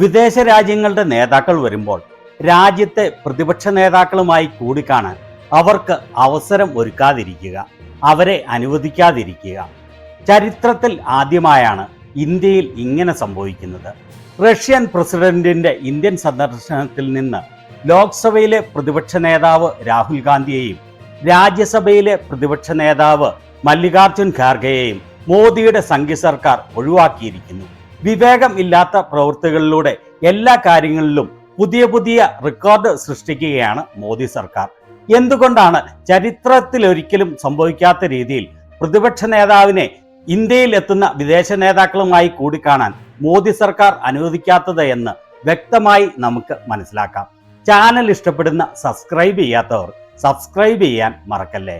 വിദേശ രാജ്യങ്ങളുടെ നേതാക്കൾ വരുമ്പോൾ രാജ്യത്തെ പ്രതിപക്ഷ നേതാക്കളുമായി കൂടിക്കാണാൻ അവർക്ക് അവസരം ഒരുക്കാതിരിക്കുക, അവരെ അനുവദിക്കാതിരിക്കുക. ചരിത്രത്തിൽ ആദ്യമായാണ് ഇന്ത്യയിൽ ഇങ്ങനെ സംഭവിക്കുന്നത്. റഷ്യൻ പ്രസിഡന്റിന്റെ ഇന്ത്യൻ സന്ദർശനത്തിൽ നിന്ന് ലോക്സഭയിലെ പ്രതിപക്ഷ നേതാവ് രാഹുൽ ഗാന്ധിയെയും രാജ്യസഭയിലെ പ്രതിപക്ഷ നേതാവ് മല്ലികാർജുൻ ഖാർഗെയെയും മോദിയുടെ സംഘ സർക്കാർ ഒഴിവാക്കിയിരിക്കുന്നു. വിവേകം ഇല്ലാത്ത പ്രവൃത്തികളിലൂടെ എല്ലാ കാര്യങ്ങളിലും പുതിയ റെക്കോർഡ് സൃഷ്ടിക്കുകയാണ് മോദി സർക്കാർ. എന്തുകൊണ്ടാണ് ചരിത്രത്തിൽ ഒരിക്കലും സംഭവിക്കാത്ത രീതിയിൽ പ്രതിപക്ഷ നേതാവിനെ ഇന്ത്യയിൽ എത്തുന്ന വിദേശ നേതാക്കളുമായി കൂടിക്കാണാൻ മോദി സർക്കാർ അനുവദിക്കാത്തത് എന്ന് വ്യക്തമായി നമുക്ക് മനസ്സിലാക്കാം. ചാനൽ ഇഷ്ടപ്പെടുന്ന സബ്സ്ക്രൈബ് ചെയ്യാത്തവർ സബ്സ്ക്രൈബ് ചെയ്യാൻ മറക്കല്ലേ.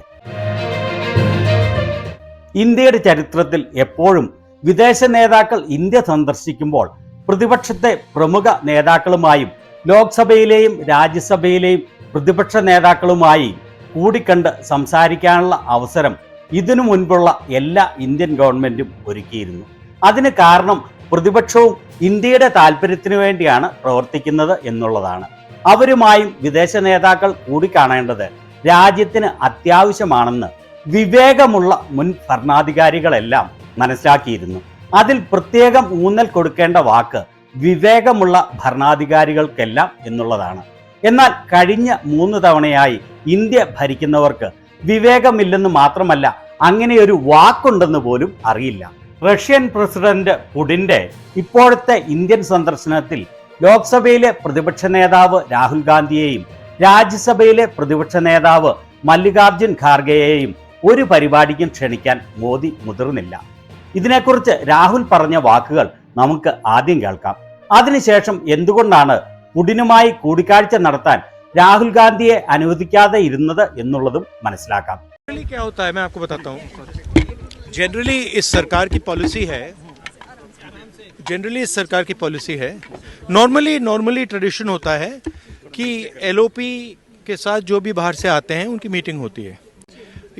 ഇന്ത്യയുടെ ചരിത്രത്തിൽ എപ്പോഴും വിദേശ നേതാക്കൾ ഇന്ത്യ സന്ദർശിക്കുമ്പോൾ പ്രതിപക്ഷത്തെ പ്രമുഖ നേതാക്കളുമായും ലോക്സഭയിലെയും രാജ്യസഭയിലെയും പ്രതിപക്ഷ നേതാക്കളുമായി കൂടിക്കണ്ട് സംസാരിക്കാനുള്ള അവസരം ഇതിനു മുൻപുള്ള എല്ലാ ഇന്ത്യൻ ഗവൺമെന്റും ഒരുക്കിയിരുന്നു. അതിന് കാരണം പ്രതിപക്ഷവും ഇന്ത്യയുടെ താല്പര്യത്തിനു വേണ്ടിയാണ് പ്രവർത്തിക്കുന്നത് എന്നുള്ളതാണ്. അവരുമായും വിദേശ നേതാക്കൾ കൂടിക്കാണേണ്ടത് രാജ്യത്തിന് അത്യാവശ്യമാണെന്ന് വിവേകമുള്ള മുൻ ഭരണാധികാരികളെല്ലാം മനസ്സിലാക്കിയിരുന്നു. അതിൽ പ്രത്യേകം ഊന്നൽ കൊടുക്കേണ്ട വാക്ക് വിവേകമുള്ള ഭരണാധികാരികൾക്കെല്ലാം എന്നുള്ളതാണ്. എന്നാൽ കഴിഞ്ഞ 3 തവണയായി ഇന്ത്യ ഭരിക്കുന്നവർക്ക് വിവേകമില്ലെന്ന് മാത്രമല്ല, അങ്ങനെയൊരു വാക്കുണ്ടെന്ന് പോലും അറിയില്ല. റഷ്യൻ പ്രസിഡന്റ് പുടിന്റെ ഇപ്പോഴത്തെ ഇന്ത്യൻ സന്ദർശനത്തിൽ ലോക്സഭയിലെ പ്രതിപക്ഷ നേതാവ് രാഹുൽ ഗാന്ധിയെയും രാജ്യസഭയിലെ പ്രതിപക്ഷ നേതാവ് മല്ലികാർജുൻ ഖാർഗെയെയും ഒരു പരിപാടിക്കും ക്ഷണിക്കാൻ മോദി മുതിർന്നില്ല. ഇതിനെക്കുറിച്ച് രാഹുൽ പറഞ്ഞ വാക്കുകൾ നമുക്ക് ആദ്യം കേൾക്കാം. അതിനുശേഷം എന്തുകൊണ്ടാണ് പുടിനുമായി കൂടിക്കാഴ്ച നടത്താൻ രാഹുൽ ഗാന്ധിയെ അനുവദിക്കാതെ ഇരുന്നത് എന്നുള്ളതും മനസ്സിലാക്കാം. क्या होता है मैं आपको बताता हूँ. जनरली इस सरकार की पॉलिसी है, नॉर्मली ट्रेडिशन होता है कि एलओपी के साथ जो भी बाहर से आते हैं उनकी मीटिंग होती है.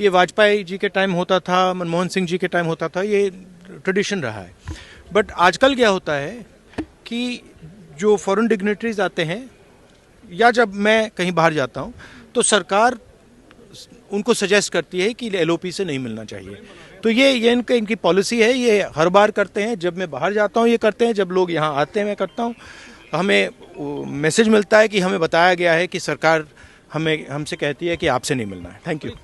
ये वाजपेयी जी के टाइम होता था, मनमोहन सिंह जी के टाइम होता था, ये ट्रेडिशन रहा है. बट आजकल क्या होता है कि जो फॉरेन डिग्नेटरीज आते हैं या जब मैं कहीं बाहर जाता हूँ तो सरकार उनको सजेस्ट करती है कि एलओपी से नहीं मिलना चाहिए. तो ये इनकी पॉलिसी है. ये हर बार करते हैं. जब मैं बाहर जाता हूँ ये करते हैं, जब लोग यहाँ आते हैं मैं करता हूँ. हमें मैसेज मिलता है कि हमें बताया गया है कि सरकार हमसे कहती है कि आपसे नहीं मिलना है. Thank you.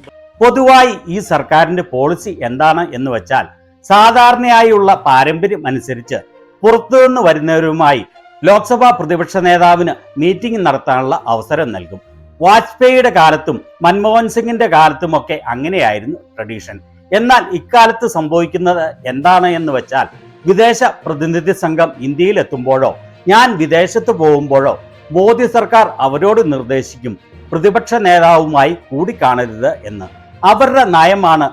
പൊതുവായി ഈ സർക്കാരിന്റെ പോളിസി എന്താണ് എന്ന് വെച്ചാൽ, സാധാരണയായുള്ള പാരമ്പര്യം അനുസരിച്ച് പുറത്തുനിന്ന് വരുന്നവരുമായി ലോക്സഭാ പ്രതിപക്ഷ നേതാവിന് മീറ്റിംഗ് നടത്താനുള്ള അവസരം നൽകും. വാജ്പേയിയുടെ കാലത്തും മൻമോഹൻ സിംഗിന്റെ കാലത്തുമൊക്കെ അങ്ങനെയായിരുന്നു ട്രഡീഷൻ. എന്നാൽ ഇക്കാലത്ത് സംഭവിക്കുന്നത് എന്താണ് എന്ന് വെച്ചാൽ, വിദേശ പ്രതിനിധി സംഘം ഇന്ത്യയിൽ എത്തുമ്പോഴോ ഞാൻ വിദേശത്ത് പോകുമ്പോഴോ മോദി സർക്കാർ അവരോട് നിർദ്ദേശിക്കും പ്രതിപക്ഷ നേതാവുമായി കൂടിക്കാണരുത് എന്ന്. അവരുടെ നയമാണ്.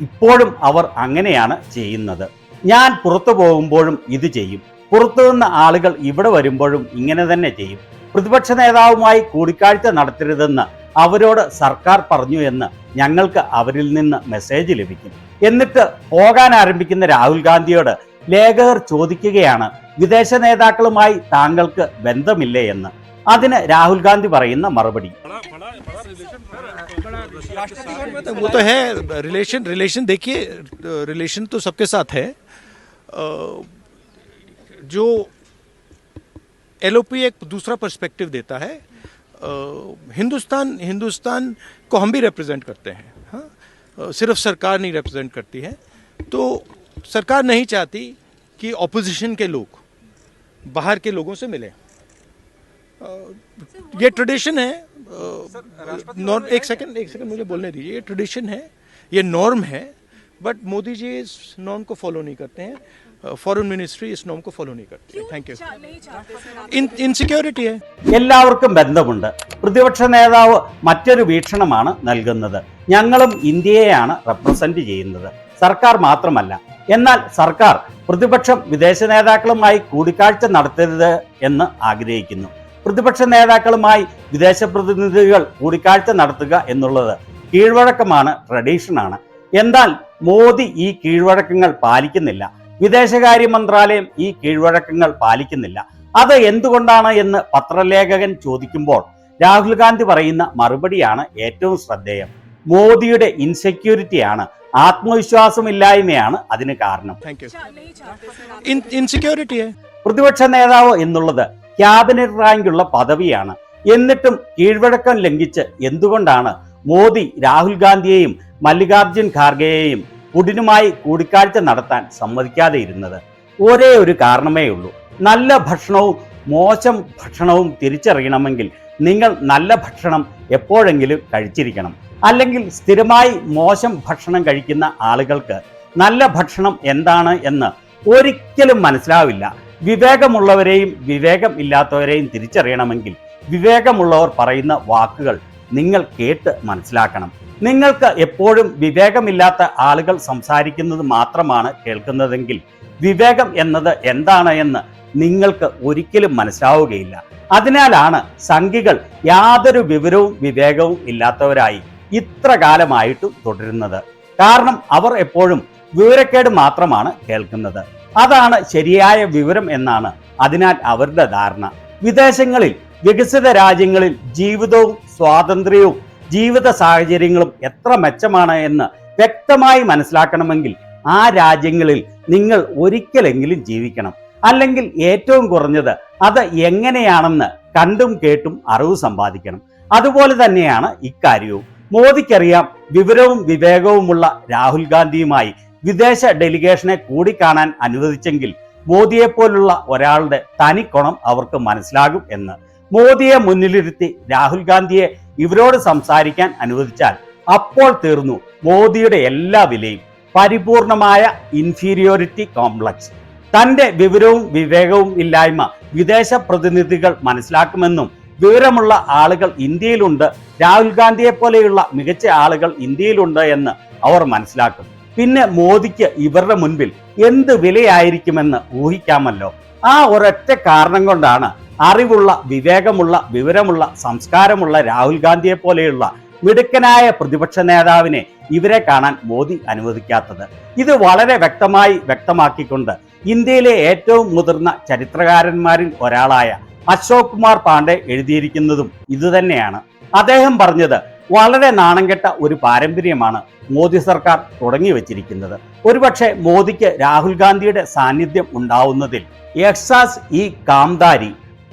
ഇപ്പോഴും അവർ അങ്ങനെയാണ് ചെയ്യുന്നത്. ഞാൻ പുറത്തു പോകുമ്പോഴും ഇത് ചെയ്യും, പുറത്തുനിന്ന് ആളുകൾ ഇവിടെ വരുമ്പോഴും ഇങ്ങനെ തന്നെ ചെയ്യും. പ്രതിപക്ഷ നേതാവുമായി കൂടിക്കാഴ്ച നടത്തരുതെന്ന് അവരോട് സർക്കാർ പറഞ്ഞു എന്ന് ഞങ്ങൾക്ക് അവരിൽ നിന്ന് മെസ്സേജ് ലഭിക്കും. എന്നിട്ട് പോകാൻ ആരംഭിക്കുന്ന രാഹുൽ ഗാന്ധിയോട് ലേഖകർ ചോദിക്കുകയാണ്, വിദേശ നേതാക്കളുമായി താങ്കൾക്ക് ബന്ധമില്ലേ എന്ന്. അതിന് രാഹുൽ ഗാന്ധി പറയുന്ന മറുപടി, वो तो है रिलेशन. देखिए, रिलेशन तो सबके साथ है. जो एलओपी एक दूसरा पर्सपेक्टिव देता है. हिंदुस्तान को हम भी रिप्रेजेंट करते हैं. हाँ, सिर्फ सरकार नहीं रिप्रेजेंट करती है. तो सरकार नहीं चाहती कि ऑपोजिशन के लोग बाहर के लोगों से मिलें. ये ट्रेडिशन है. एक सेकंड मुझे बोलने दीजिए. ये ट्रेडिशन है, ये नॉर्म है. बट मोदी जी इस नॉर्म को फॉलो नहीं करते हैं. फॉरेन मिनिस्ट्री इस नॉर्म को फॉलो नहीं करती है. Thank you. ഇൻസെക്യൂരിറ്റി. എല്ലാവർക്കും ബന്ധമുണ്ട്. പ്രതിപക്ഷ നേതാവ് മറ്റൊരു വീക്ഷണമാണ് നൽകുന്നത്. ഞങ്ങളും ഇന്ത്യയെയാണ് റെപ്രസെന്റ് ചെയ്യുന്നത്, സർക്കാർ മാത്രമല്ല. എന്നാൽ സർക്കാർ പ്രതിപക്ഷം വിദേശ നേതാക്കളുമായി കൂടിക്കാഴ്ച നടത്തരുത് എന്ന് ആഗ്രഹിക്കുന്നു. പ്രതിപക്ഷ നേതാക്കളുമായി വിദേശ പ്രതിനിധികൾ കൂടിക്കാഴ്ച നടത്തുക എന്നുള്ളത് കീഴ്വഴക്കമാണ്, ട്രഡീഷനാണ്. എന്നാൽ മോദി ഈ കീഴ്വഴക്കങ്ങൾ പാലിക്കുന്നില്ല. വിദേശകാര്യ മന്ത്രാലയം ഈ കീഴ്വഴക്കങ്ങൾ പാലിക്കുന്നില്ല. അത് എന്തുകൊണ്ടാണ് എന്ന് പത്രലേഖകൻ ചോദിക്കുമ്പോൾ രാഹുൽ ഗാന്ധി പറയുന്ന മറുപടിയാണ് ഏറ്റവും ശ്രദ്ധേയം. മോദിയുടെ ഇൻസെക്യൂരിറ്റിയാണ്, ആത്മവിശ്വാസമില്ലായ്മയാണ് അതിന് കാരണം. इनसिक्योरिटी है. പ്രതിപക്ഷ നേതാവ് എന്നുള്ളത് ക്യാബിനറ്റ് റാങ്കുള്ള പദവിയാണ്. എന്നിട്ടും കീഴ്വഴക്കം ലംഘിച്ച് എന്തുകൊണ്ടാണ് മോദി രാഹുൽ ഗാന്ധിയെയും മല്ലികാർജുൻ ഖാർഗെയെയും പുടിനുമായി കൂടിക്കാഴ്ച നടത്താൻ സമ്മതിക്കാതെ ഇരുന്നത്? ഒരേ ഒരു കാരണമേ ഉള്ളൂ. നല്ല ഭക്ഷണവും മോശം ഭക്ഷണവും തിരിച്ചറിയണമെങ്കിൽ നിങ്ങൾ നല്ല ഭക്ഷണം എപ്പോഴെങ്കിലും കഴിച്ചിരിക്കണം. അല്ലെങ്കിൽ സ്ഥിരമായി മോശം ഭക്ഷണം കഴിക്കുന്ന ആളുകൾക്ക് നല്ല ഭക്ഷണം എന്താണ് എന്ന് ഒരിക്കലും മനസ്സിലാവില്ല. വിവേകമുള്ളവരെയും വിവേകം ഇല്ലാത്തവരെയും തിരിച്ചറിയണമെങ്കിൽ വിവേകമുള്ളവർ പറയുന്ന വാക്കുകൾ നിങ്ങൾ കേട്ട് മനസ്സിലാക്കണം. നിങ്ങൾക്ക് എപ്പോഴും വിവേകമില്ലാത്ത ആളുകൾ സംസാരിക്കുന്നത് മാത്രമാണ് കേൾക്കുന്നതെങ്കിൽ വിവേകം എന്നത് എന്താണ് എന്ന് നിങ്ങൾക്ക് ഒരിക്കലും മനസ്സിലാവുകയില്ല. അതിനാലാണ് സംഘികൾ യാതൊരു വിവരവും വിവേകവും ഇല്ലാത്തവരായി ഇത്ര കാലമായിട്ടും തുടരുന്നത്. കാരണം അവർ എപ്പോഴും വിവരക്കേട് മാത്രമാണ് കേൾക്കുന്നത്. അതാണ് ശരിയായ വിവരം എന്നാണ് അതിനാൽ അവരുടെ ധാരണ. വിദേശങ്ങളിൽ, വികസിത രാജ്യങ്ങളിൽ ജീവിതവും സ്വാതന്ത്ര്യവും ജീവിത സാഹചര്യങ്ങളും എത്ര മെച്ചമാണ് എന്ന് വ്യക്തമായി മനസ്സിലാക്കണമെങ്കിൽ ആ രാജ്യങ്ങളിൽ നിങ്ങൾ ഒരിക്കലെങ്കിലും ജീവിക്കണം. അല്ലെങ്കിൽ ഏറ്റവും കുറഞ്ഞത് അത് എങ്ങനെയാണെന്ന് കണ്ടും കേട്ടും അറിവ് സമ്പാദിക്കണം. അതുപോലെ തന്നെയാണ് ഇക്കാര്യവും. മോദിക്കറിയാം വിവരവും വിവേകവുമുള്ള രാഹുൽ ഗാന്ധിയുമായി വിദേശ ഡെലിഗേഷനെ കൂടിക്കാണാൻ അനുവദിച്ചെങ്കിൽ മോദിയെപ്പോലുള്ള ഒരാളുടെ തനിക്കൊണം അവർക്ക് മനസ്സിലാകും എന്ന്. മോദിയെ മുന്നിലിരുത്തി രാഹുൽ ഗാന്ധിയെ ഇവരോട് സംസാരിക്കാൻ അനുവദിച്ചാൽ അപ്പോൾ തീർന്നു മോദിയുടെ എല്ലാ വിലയും. പരിപൂർണമായ ഇൻഫീരിയോറിറ്റി കോംപ്ലക്സ്. തന്റെ വിവരവും വിവേകവും ഇല്ലായ്മ വിദേശ പ്രതിനിധികൾ മനസ്സിലാക്കുമെന്നും വിവരമുള്ള ആളുകൾ ഇന്ത്യയിലുണ്ട്, രാഹുൽ ഗാന്ധിയെ പോലെയുള്ള മികച്ച ആളുകൾ ഇന്ത്യയിലുണ്ട് എന്ന് അവർ മനസ്സിലാക്കും. പിന്നെ മോദിക്ക് ഇവരുടെ മുൻപിൽ എന്ത് വിലയായിരിക്കുമെന്ന് ഊഹിക്കാമല്ലോ. ആ ഒരൊറ്റ കാരണം കൊണ്ടാണ് അറിവുള്ള, വിവേകമുള്ള, വിവരമുള്ള, സംസ്കാരമുള്ള രാഹുൽ ഗാന്ധിയെ പോലെയുള്ള മിടുക്കനായ പ്രതിപക്ഷ നേതാവിനെ ഇവരെ കാണാൻ മോദി അനുവദിക്കാത്തത്. ഇത് വളരെ വ്യക്തമാക്കിക്കൊണ്ട് ഇന്ത്യയിലെ ഏറ്റവും മുതിർന്ന ചരിത്രകാരന്മാരിൽ ഒരാളായ അശോക് കുമാർ പാണ്ഡെ എഴുതിയിരിക്കുന്നതും ഇതുതന്നെയാണ്. അദ്ദേഹം പറഞ്ഞത് വളരെ നാണംകെട്ട ഒരു പാരമ്പര്യമാണ് മോദി സർക്കാർ തുടങ്ങി വച്ചിരിക്കുന്നത്. ഒരുപക്ഷെ മോദിക്ക് രാഹുൽ ഗാന്ധിയുടെ സാന്നിധ്യം ഉണ്ടാവുന്നതിൽ എഹ്സാസ് ഇ കാംദാരി,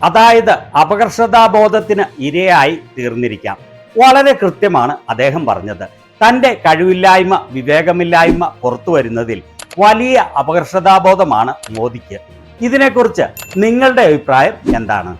അതായത് അപകർഷതാബോധത്തിന് ഇരയായി തീർന്നിരിക്കാം. വളരെ കൃത്യമാണ് അദ്ദേഹം പറഞ്ഞത്. തന്റെ കഴിവില്ലായ്മ, വിവേകമില്ലായ്മ പുറത്തു വരുന്നതിൽ വലിയ അപകർഷതാബോധമാണ് മോദിക്ക്. ഇതിനെക്കുറിച്ച് നിങ്ങളുടെ അഭിപ്രായം എന്താണ്?